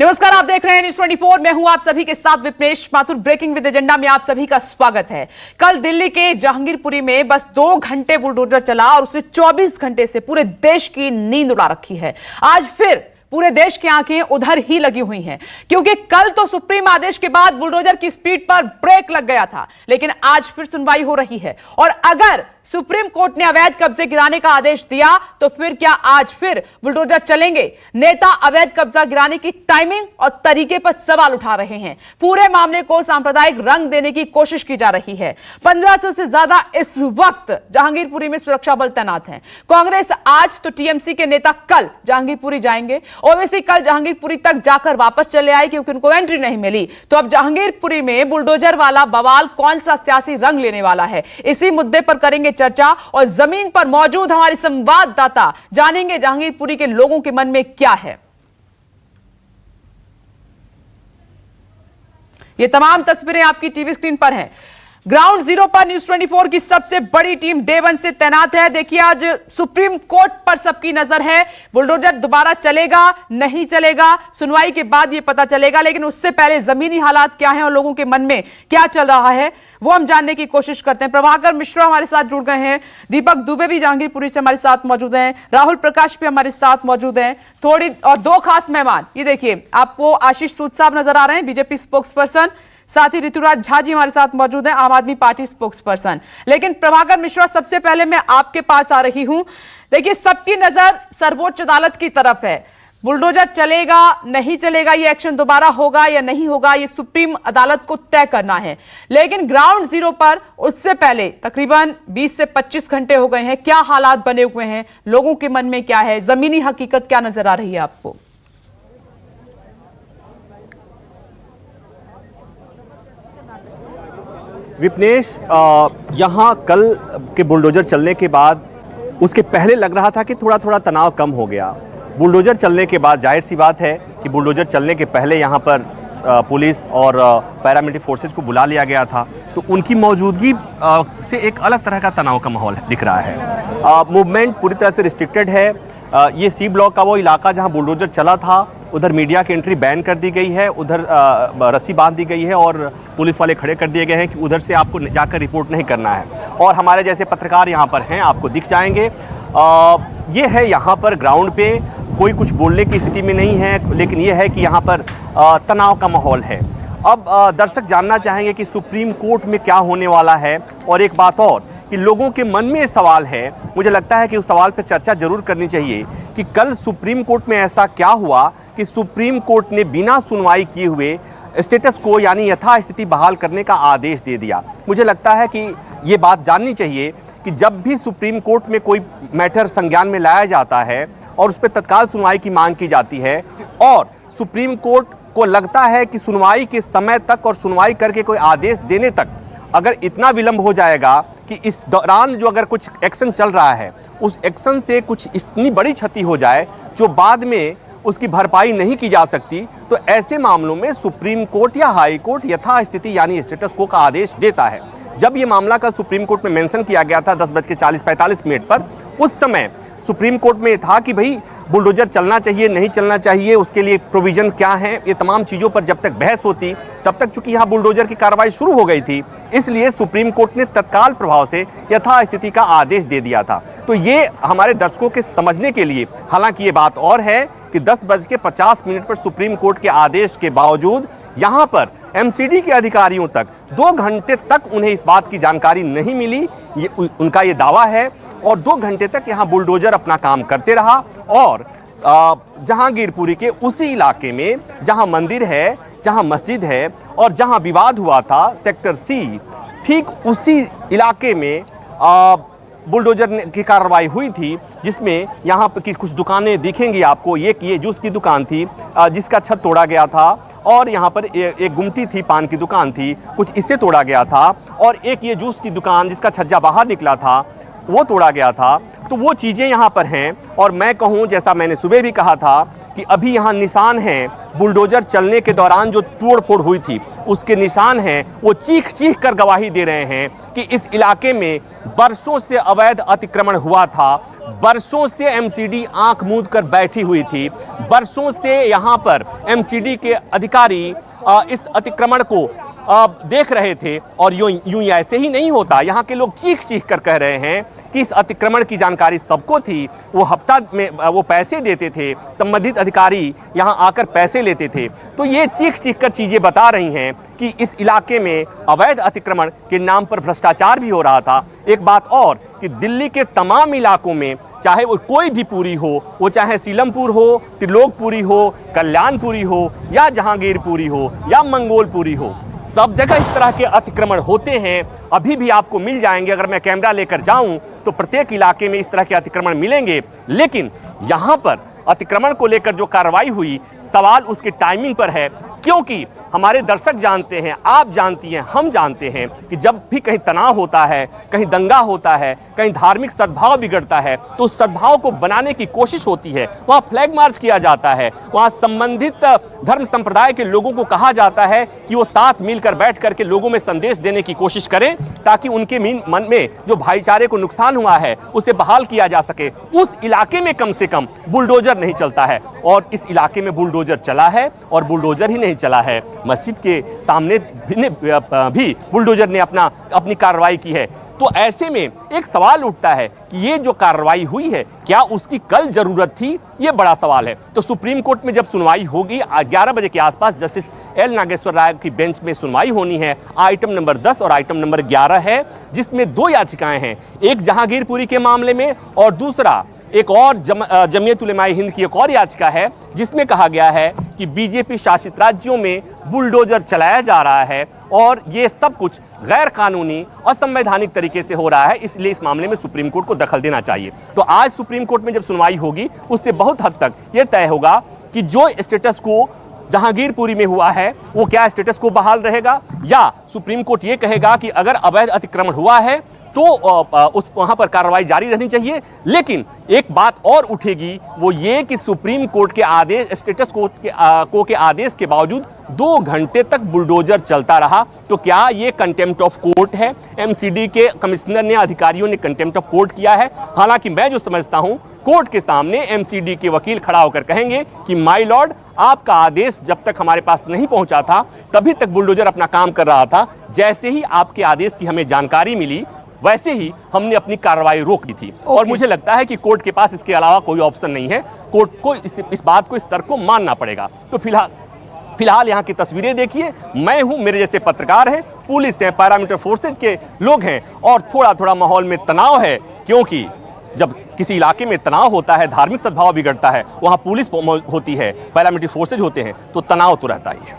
नमस्कार, आप देख रहे हैं न्यूज़ 24। मैं हूं आप सभी के साथ Vipnesh Mathur. Breaking with agenda में आप सभी का स्वागत है। कल दिल्ली के जहांगीरपुरी में बस 2 घंटे बुलडोजर चला और उसने 24 घंटे से पूरे देश की नींद उड़ा रखी है। आज फिर पूरे देश की आंखें उधर ही लगी हुई हैं, क्योंकि कल तो सुप्रीम आदेश के बाद बुलडोजर की स्पीड पर ब्रेक लग गया था, लेकिन आज फिर सुनवाई हो रही है। और अगर सुप्रीम कोर्ट ने अवैध कब्जे गिराने का आदेश दिया तो फिर क्या आज फिर बुलडोजर चलेंगे? नेता अवैध कब्जा गिराने की टाइमिंग और तरीके पर सवाल उठा रहे हैं। पूरे मामले को सांप्रदायिक रंग देने की कोशिश की जा रही है। 1500 से ज्यादा इस वक्त जहांगीरपुरी में सुरक्षा बल तैनात हैं। कांग्रेस आज तो टीएमसी के नेता कल जहांगीरपुरी जाएंगे। ओवैसी कल जहांगीरपुरी तक जाकर वापस चले आए क्योंकि उनको एंट्री नहीं मिली। तो अब जहांगीरपुरी में बुलडोजर वाला बवाल कौन सा सियासी रंग लेने वाला है, इसी मुद्दे पर करेंगे चर्चा। और जमीन पर मौजूद हमारे संवाददाता जानेंगे जहांगीरपुरी के लोगों के मन में क्या है। ये तमाम तस्वीरें आपकी टीवी स्क्रीन पर हैं। ग्राउंड जीरो पर न्यूज़ 24 की सबसे बड़ी टीम डे 1 से तैनात है। देखिए, आज सुप्रीम कोर्ट पर सबकी नजर है। बुलडोजर दोबारा चलेगा नहीं चलेगा, सुनवाई के बाद यह पता चलेगा। लेकिन उससे पहले जमीनी हालात क्या हैं और लोगों के मन में क्या चल रहा है, वो हम जानने की कोशिश करते हैं। प्रभाकर मिश्रा हमारे साथ जुड़ गए हैं, दीपक दुबे भी जहांगीरपुरी से हमारे साथ मौजूद हैं, राहुल प्रकाश भी हमारे साथ मौजूद हैं। और 2 खास मेहमान, ये देखिए आपको आशीष सूद साहब नजर आ रहे हैं, बीजेपी स्पोक्स पर्सन, साथ ही ऋतुराज झा जी हमारे साथ मौजूद हैं, आम आदमी पार्टी स्पोक्स पर्सन। लेकिन प्रभाकर मिश्रा, सबसे पहले मैं आपके पास आ रही हूं। देखिए, सबकी नजर सर्वोच्च अदालत की तरफ है। बुलडोजर चलेगा नहीं चलेगा, ये एक्शन दोबारा होगा या नहीं होगा, ये सुप्रीम अदालत को तय करना है। लेकिन ग्राउंड जीरो पर उससे पहले तकरीबन 20 से 25 घंटे हो गए हैं। क्या हालात बने हुए हैं, लोगों के मन में क्या है, जमीनी हकीकत क्या नजर आ रही है आपको? विपनेश, यहाँ कल के बुलडोजर चलने के बाद उसके पहले लग रहा था कि थोड़ा थोड़ा तनाव कम हो गया। बुलडोजर चलने के बाद जाहिर सी बात है कि बुलडोजर चलने के पहले यहाँ पर पुलिस और पैरामिलिट्री फोर्सेस को बुला लिया गया था, तो उनकी मौजूदगी से एक अलग तरह का तनाव का माहौल दिख रहा है। मूवमेंट पूरी तरह से रिस्ट्रिक्टेड है। ये सी ब्लॉक का वो इलाका जहाँ बुलडोजर चला था, उधर मीडिया की एंट्री बैन कर दी गई है, उधर रस्सी बांध दी गई है और पुलिस वाले खड़े कर दिए गए हैं कि उधर से आपको जाकर रिपोर्ट नहीं करना है। और हमारे जैसे पत्रकार यहाँ पर हैं, आपको दिख जाएंगे। ये है यहाँ पर ग्राउंड पे कोई कुछ बोलने की स्थिति में नहीं है, लेकिन ये है कि यहाँ पर तनाव का माहौल है। अब दर्शक जानना चाहेंगे कि सुप्रीम कोर्ट में क्या होने वाला है। और एक बात और कि लोगों के मन में सवाल है, मुझे लगता है कि उस सवाल पर चर्चा जरूर करनी चाहिए कि कल सुप्रीम कोर्ट में ऐसा क्या हुआ कि सुप्रीम कोर्ट ने बिना सुनवाई किए हुए स्टेटस को यानी यथास्थिति बहाल करने का आदेश दे दिया। मुझे लगता है कि ये बात जाननी चाहिए कि जब भी सुप्रीम कोर्ट में कोई मैटर संज्ञान में लाया जाता है और उस पर तत्काल सुनवाई की मांग की जाती है और सुप्रीम कोर्ट को लगता है कि सुनवाई के समय तक और सुनवाई करके कोई आदेश देने तक अगर इतना विलंब हो जाएगा कि इस दौरान जो अगर कुछ एक्शन चल रहा है उस एक्शन से कुछ इतनी बड़ी क्षति हो जाए जो बाद में उसकी भरपाई नहीं की जा सकती, तो ऐसे मामलों में सुप्रीम कोर्ट या हाई कोर्ट यथास्थिति यानी स्टेटस को का आदेश देता है। जब ये मामला कल सुप्रीम कोर्ट में मेंशन किया गया था 10:40-45 पर, उस समय सुप्रीम कोर्ट में था कि भाई बुलडोजर चलना चाहिए नहीं चलना चाहिए, उसके लिए प्रोविजन क्या है, ये तमाम चीज़ों पर जब तक बहस होती तब तक चूंकि यहाँ बुलडोजर की कार्रवाई शुरू हो गई थी, इसलिए सुप्रीम कोर्ट ने तत्काल प्रभाव से यथास्थिति का आदेश दे दिया था। तो ये हमारे दर्शकों के समझने के लिए, हालांकि ये बात और है कि 10:50 पर सुप्रीम कोर्ट के आदेश के बावजूद यहाँ पर एमसीडी के अधिकारियों तक 2 घंटे तक उन्हें इस बात की जानकारी नहीं मिली, ये उनका ये दावा है। और 2 घंटे तक यहाँ बुलडोजर अपना काम करते रहा और जहांगीरपुरी के उसी इलाके में जहाँ मंदिर है, जहाँ मस्जिद है और जहाँ विवाद हुआ था सेक्टर सी, ठीक उसी इलाके में बुलडोजर की कार्रवाई हुई थी, जिसमें यहाँ पर की कुछ दुकानें दिखेंगी आपको। ये जूस की दुकान थी जिसका छत तोड़ा गया था, और यहाँ पर एक गुमटी थी, पान की दुकान थी, कुछ इससे तोड़ा गया था, और एक ये जूस की दुकान जिसका छज्जा बाहर निकला था वो तोड़ा गया था। तो वो चीज़ें यहाँ पर हैं। और मैं कहूँ, जैसा मैंने सुबह भी कहा था कि अभी यहाँ निशान हैं, बुलडोजर चलने के दौरान जो तोड़फोड़ हुई थी उसके निशान हैं। वो चीख चीख कर गवाही दे रहे हैं कि इस इलाके में बरसों से अवैध अतिक्रमण हुआ था, बरसों से एमसीडी आंख मूंद कर बैठी हुई थी, बरसों से यहाँ पर एमसीडी के अधिकारी इस अतिक्रमण को देख रहे थे। और यूं ऐसे ही नहीं होता, यहाँ के लोग चीख चीख कर कह रहे हैं कि इस अतिक्रमण की जानकारी सबको थी। वो हफ्ता में वो पैसे देते थे, संबंधित अधिकारी यहाँ आकर पैसे लेते थे। तो ये चीख चीख कर चीज़ें बता रही हैं कि इस इलाके में अवैध अतिक्रमण के नाम पर भ्रष्टाचार भी हो रहा था। एक बात और कि दिल्ली के तमाम इलाकों में, चाहे वो कोई भी पुरी हो, वो चाहे सीलमपुर हो, त्रिलोकपुरी हो, कल्याणपुरी हो, या जहांगीरपुरी हो, या मंगोलपुरी हो, सब जगह इस तरह के अतिक्रमण होते हैं। अभी भी आपको मिल जाएंगे, अगर मैं कैमरा लेकर जाऊं तो प्रत्येक इलाके में इस तरह के अतिक्रमण मिलेंगे। लेकिन यहाँ पर अतिक्रमण को लेकर जो कार्रवाई हुई, सवाल उसके टाइमिंग पर है, क्योंकि हमारे दर्शक जानते हैं, आप जानती हैं, हम जानते हैं कि जब भी कहीं तनाव होता है, कहीं दंगा होता है, कहीं धार्मिक सद्भाव बिगड़ता है, तो उस सद्भाव को बनाने की कोशिश होती है। वहाँ फ्लैग मार्च किया जाता है, वहाँ संबंधित धर्म संप्रदाय के लोगों को कहा जाता है कि वो साथ मिलकर बैठ करके लोगों में संदेश देने की कोशिश करें, ताकि उनके मन में जो भाईचारे को नुकसान हुआ है उसे बहाल किया जा सके। उस इलाके में कम से कम बुलडोजर नहीं चलता है, और इस इलाके में बुलडोजर चला है। और बुलडोजर ही नहीं चला है, मस्जिद के सामने भी बुलडोजर ने अपनी कार्रवाई की है। तो ऐसे में एक सवाल उठता है कि ये जो कार्रवाई हुई है, क्या उसकी कल जरूरत थी? ये बड़ा सवाल है। तो सुप्रीम कोर्ट में जब सुनवाई होगी 11 बजे के आसपास, जस्टिस एल नागेश्वर राय की बेंच में सुनवाई होनी है। आइटम नंबर 10 और आइटम नंबर 11 है, जिसमें 2 याचिकाएं हैं, एक जहांगीरपुरी के मामले में और दूसरा एक और जमीयत उलेमाए हिंद की एक और याचिका है, जिसमें कहा गया है कि बीजेपी शासित राज्यों में बुलडोजर चलाया जा रहा है और ये सब कुछ गैर कानूनी और असंवैधानिक तरीके से हो रहा है, इसलिए इस मामले में सुप्रीम कोर्ट को दखल देना चाहिए। तो आज सुप्रीम कोर्ट में जब सुनवाई होगी, उससे बहुत हद तक ये तय होगा कि जो स्टेटस को जहांगीरपुरी में हुआ है वो क्या स्टेटस को बहाल रहेगा, या सुप्रीम कोर्ट ये कहेगा कि अगर अवैध अतिक्रमण हुआ है तो उस वहाँ पर कार्रवाई जारी रहनी चाहिए। लेकिन एक बात और उठेगी, वो ये कि सुप्रीम कोर्ट के आदेश, स्टेटस कोर्ट के आदेश के बावजूद 2 घंटे तक बुलडोजर चलता रहा। तो क्या ये कंटेम्प्ट ऑफ कोर्ट है? एमसीडी के कमिश्नर ने, अधिकारियों ने कंटेम्प्ट ऑफ कोर्ट किया है। हालांकि मैं जो समझता हूँ, कोर्ट के सामने एमसीडी के वकील खड़ा होकर कहेंगे कि माय लॉर्ड, आपका आदेश जब तक हमारे पास नहीं पहुंचा था तभी तक बुलडोजर अपना काम कर रहा था। जैसे ही आपके आदेश की हमें जानकारी मिली, वैसे ही हमने अपनी कार्रवाई रोक दी थी। और मुझे लगता है कि कोर्ट के पास इसके अलावा कोई ऑप्शन नहीं है। कोर्ट को इस बात को, इस तर्क को मानना पड़ेगा। तो फिलहाल यहाँ की तस्वीरें देखिए। मैं हूँ, मेरे जैसे पत्रकार हैं, पुलिस है, पैरामीटर फोर्सेज के लोग हैं, और थोड़ा थोड़ा माहौल में तनाव है, क्योंकि जब किसी इलाके में तनाव होता है, धार्मिक सद्भाव बिगड़ता है, वहाँ पुलिस होती है, पैरामिलिट्री फोर्सेज होते हैं, तो तनाव तो रहता ही है।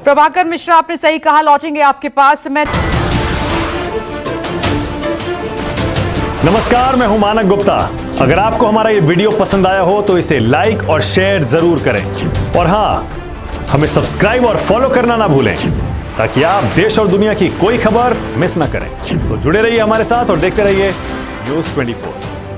प्रभाकर मिश्रा, आपने सही कहा, लौटेंगे आपके पास। नमस्कार, मैं हूं मानक गुप्ता। अगर आपको हमारा ये वीडियो पसंद आया हो तो इसे लाइक और शेयर जरूर करें, और हां, हमें सब्सक्राइब और फॉलो करना ना भूलें, ताकि आप देश और दुनिया की कोई खबर मिस ना करें। तो जुड़े रहिए हमारे साथ और देखते रहिए न्यूज़ 24।